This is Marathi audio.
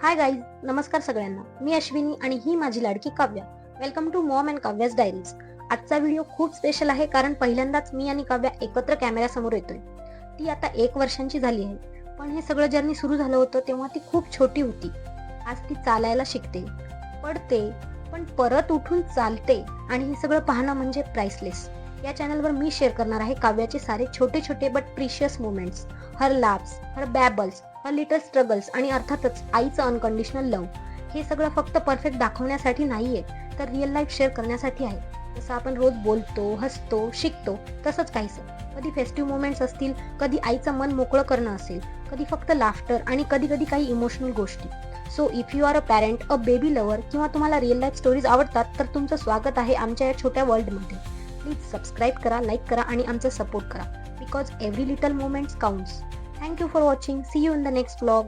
हाय गाईज, नमस्कार सगळ्यांना. मी अश्विनी आणि ही माझी लाडकी Kavya. Welcome to mom and Kavya's diaries. आजचा व्हिडिओ खूप स्पेशल आहे कारण पहिल्यांदाच मी आणि काव्या एकत्र कॅमेऱ्यासमोर येतोय. ती आता 1 वर्षांची झाली आहे, पण हे सगळं जर्नी सुरू झालं होतं तेव्हा ती खूप छोटी होती. आज ती चालायला शिकते, पडते, पण परत उठून चालते आणि हे सगळं पाहणं म्हणजे प्राइसलेस. या चॅनलवर मी शेअर करणार आहे काव्याचे सारे छोटे छोटे but precious moments, her laughs, her babbles, her little struggles आणि अर्थातच आईचं अनकंडिशनल लव्ह. हे सगळं फक्त परफेक्ट दाखवण्यासाठी नाहीये, तर रिअल लाईफ शेअर करण्यासाठी आहे. जसं आपण रोज बोलतो, हसतो, शिकतो, तसंच काहीसं. कधी फेस्टिव्ह मोमेंट्स असतील, कधी आईचं मन मोकळं करणं असेल, कधी फक्त लाफ्टर आणि कधी कधी काही इमोशनल गोष्टी. So if you are a parent, a baby lover किंवा तुम्हाला रिअल लाईफ स्टोरीज आवडतात तर तुमचं स्वागत आहे आमच्या या छोट्या वर्ल्डमध्ये. प्लीज सबस्क्राईब करा, लाईक करा आणि आमचं सपोर्ट करा, because every little moments counts. Thank you for watching. See you in the next vlog.